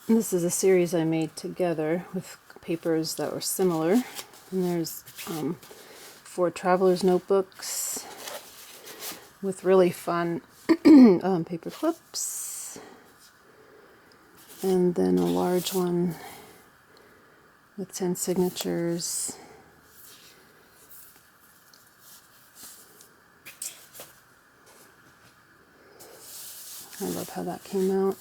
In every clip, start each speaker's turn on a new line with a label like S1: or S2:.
S1: And this is a series I made together with papers that were similar. And there's 4 traveler's notebooks with really fun paper clips. And then a large one with 10 signatures. I love how that came out.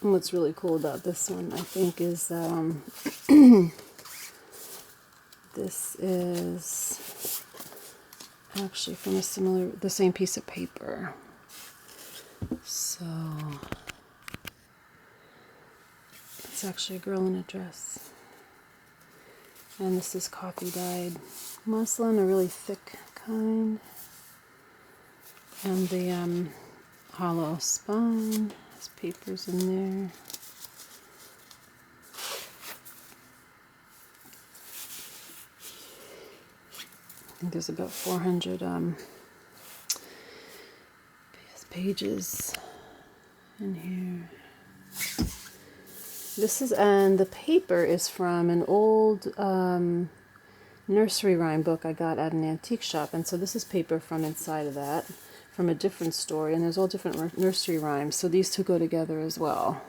S1: And what's really cool about this one, I think, is this is actually from the same piece of paper. So it's actually a girl in a dress. And this is coffee dyed muslin, a really thick kind. And the hollow spine has papers in there. I think there's about 400 pages in here. This is, and the paper is from an old nursery rhyme book I got at an antique shop. And so this is paper from inside of that, from a different story. And there's all different nursery rhymes. So these two go together as well.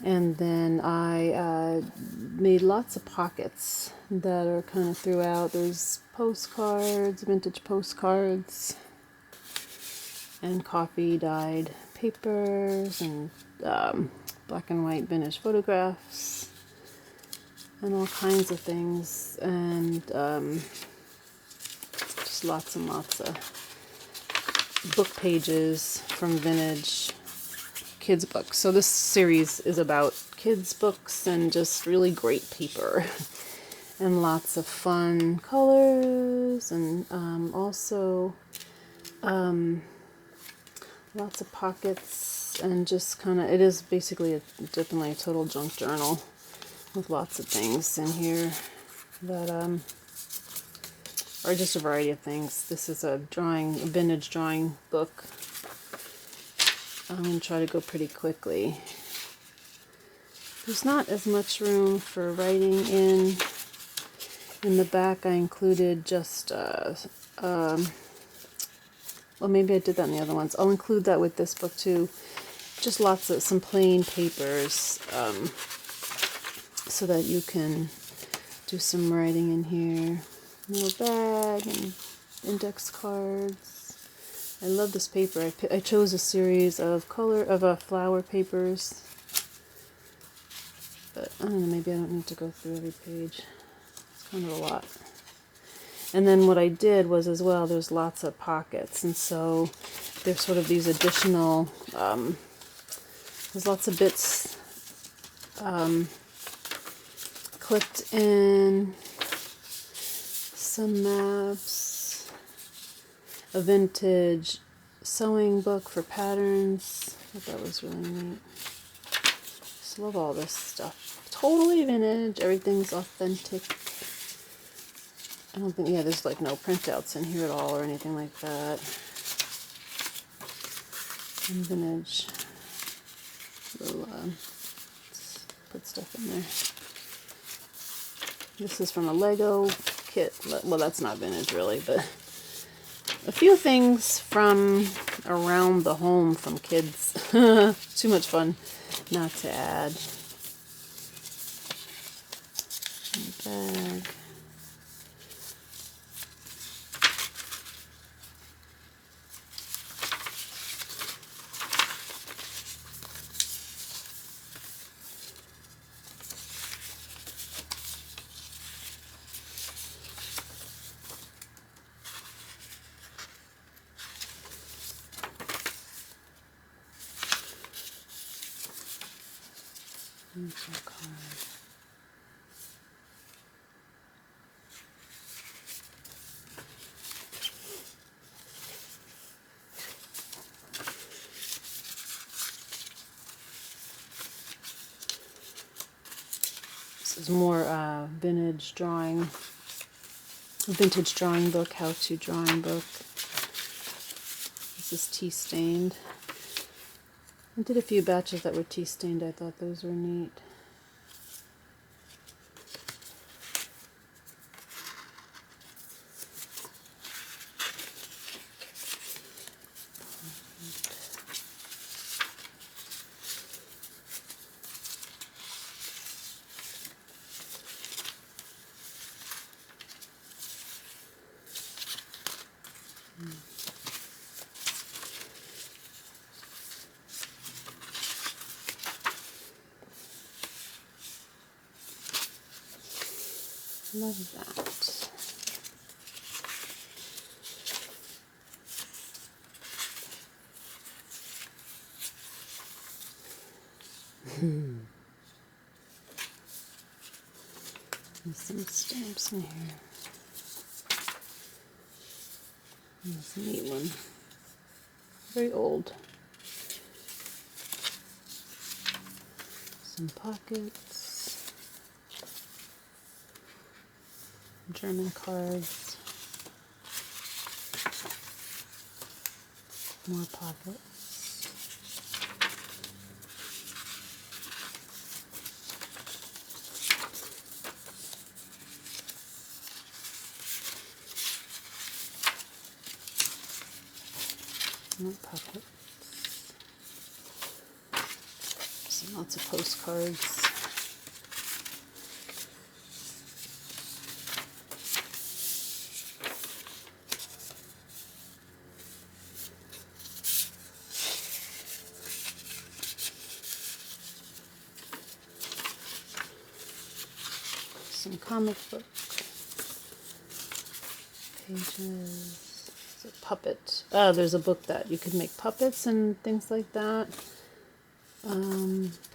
S1: And then I made lots of pockets that are kind of throughout. There's postcards, vintage postcards, and coffee dyed papers, and black and white vintage photographs, and all kinds of things, and just lots and lots of book pages from vintage kids books. So this series is about kids books and just really great paper and lots of fun colors, and also lots of pockets, and just kind of, it is basically definitely a total junk journal with lots of things in here that are just a variety of things. This is a vintage drawing book. I'm going to try to go pretty quickly. There's not as much room for writing in. In the back I included just, well, maybe I did that in the other ones. I'll include that with this book too. Just some plain papers, so that you can do some writing in here. Little bag and index cards. I love this paper. I chose a series of flower papers, but I don't know, maybe I don't need to go through every page. It's kind of a lot. And then what I did was, as well, there's lots of pockets, and so there's sort of these additional, there's lots of bits clipped in, some maps, a vintage sewing book for patterns. I thought that was really neat. Just love all this stuff. Totally vintage. Everything's authentic. I don't think, there's like no printouts in here at all or anything like that. And vintage. Little, put stuff in there. This is from a Lego kit. Well, that's not vintage really, but a few things from around the home from kids. Too much fun not to add. Bag. This is more vintage drawing vintage drawing book, how-to drawing book. This is tea stained. I did a few batches that were tea stained. I thought those were neat. Love that. There's some stamps in here. That's a neat one. Very old. Some pockets. German cards. More pockets. More pockets. Lots of postcards. Some comic book pages. It's a puppet. Oh, there's a book that you could make puppets and things like that.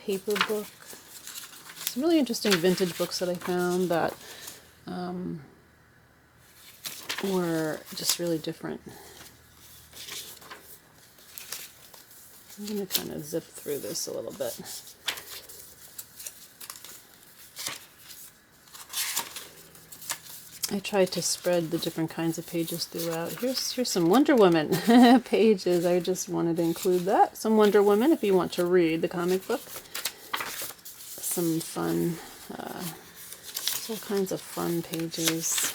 S1: Paper book. Some really interesting vintage books that I found that were just really different. I'm going to kind of zip through this a little bit. I tried to spread the different kinds of pages throughout. Here's some Wonder Woman pages. I just wanted to include that. Some Wonder Woman if you want to read the comic book. Some fun, all kinds of fun pages.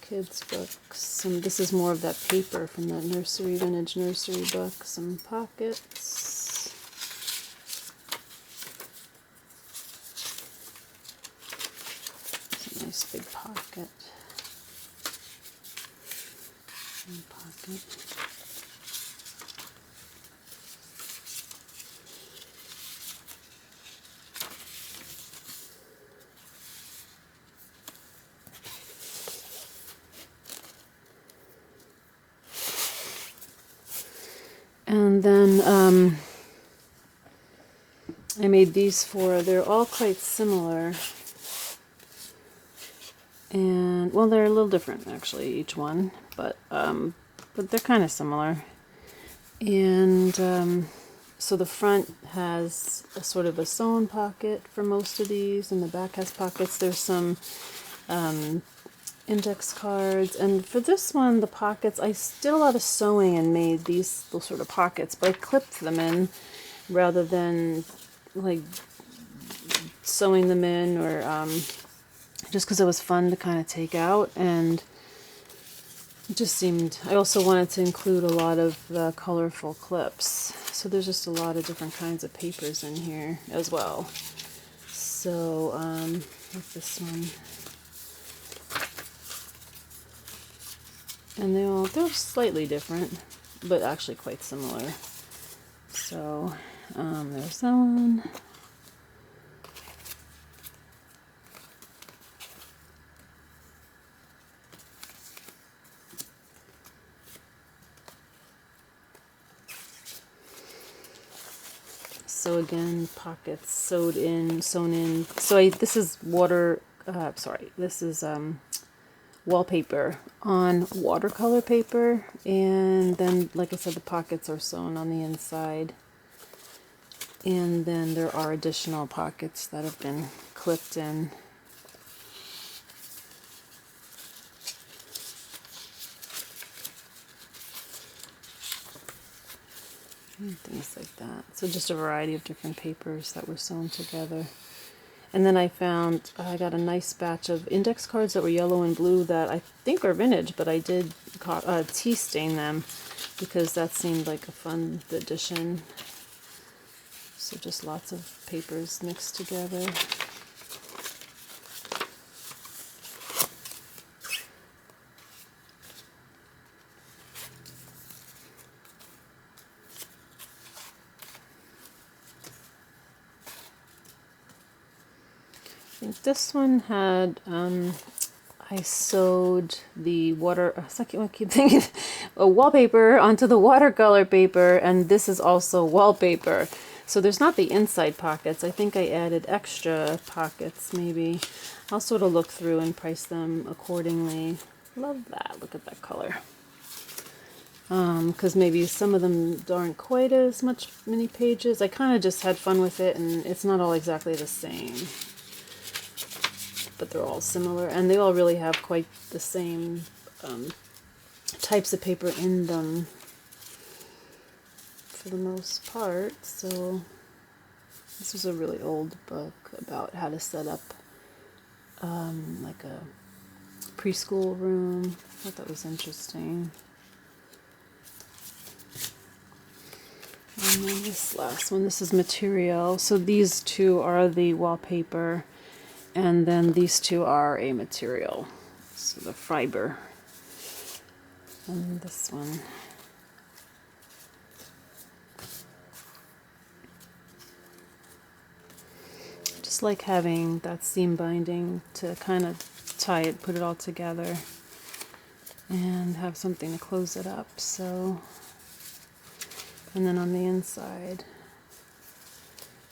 S1: Kids books. This is more of that paper from that nursery, vintage nursery book. Some pockets. Nice big pocket. One pocket. And then I made these four. They're all quite similar. And, well, they're a little different, actually, each one, but they're kind of similar. And so the front has a sort of a sewn pocket for most of these, and the back has pockets. There's some index cards, and for this one, the pockets, I did a lot of sewing and made these little sort of pockets, but I clipped them in rather than, like, sewing them in or... just because it was fun to kind of take out, and it just seemed, I also wanted to include a lot of the colorful clips. So there's just a lot of different kinds of papers in here as well. So, like this one. And they're slightly different, but actually quite similar. So, there's that one. So again, pockets sewn in. So this is this is wallpaper on watercolor paper, and then, like I said, the pockets are sewn on the inside. And then there are additional pockets that have been clipped in. and things like that. So just a variety of different papers that were sewn together. And then I got a nice batch of index cards that were yellow and blue that I think are vintage, but I did tea stain them because that seemed like a fun addition. So just lots of papers mixed together. I think this one had, I sewed the I keep thinking, a wallpaper onto the watercolor paper, and this is also wallpaper. So there's not the inside pockets. I think I added extra pockets, maybe. I'll sort of look through and price them accordingly. Love that. Look at that color. Because maybe some of them aren't quite as many pages. I kind of just had fun with it, and it's not all exactly the same. But they're all similar, and they all really have quite the same types of paper in them for the most part. So this was a really old book about how to set up like a preschool room. I thought that was interesting. And then this last one, this is material. So these two are the wallpaper, and then these two are a material. So the fiber. And this one. Just like having that seam binding to kind of tie it, put it all together, and have something to close it up. So, and then on the inside,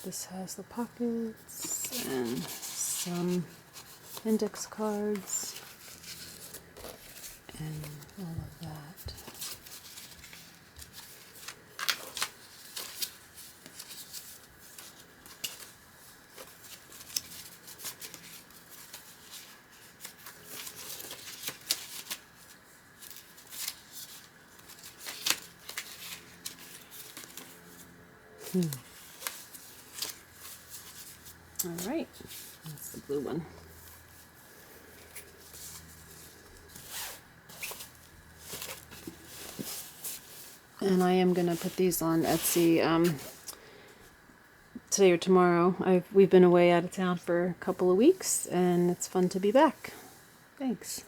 S1: this has the pockets and some index cards and all of that. All right, that's the blue one. And I am going to put these on Etsy today or tomorrow. We've been away out of town for a couple of weeks, and it's fun to be back. Thanks.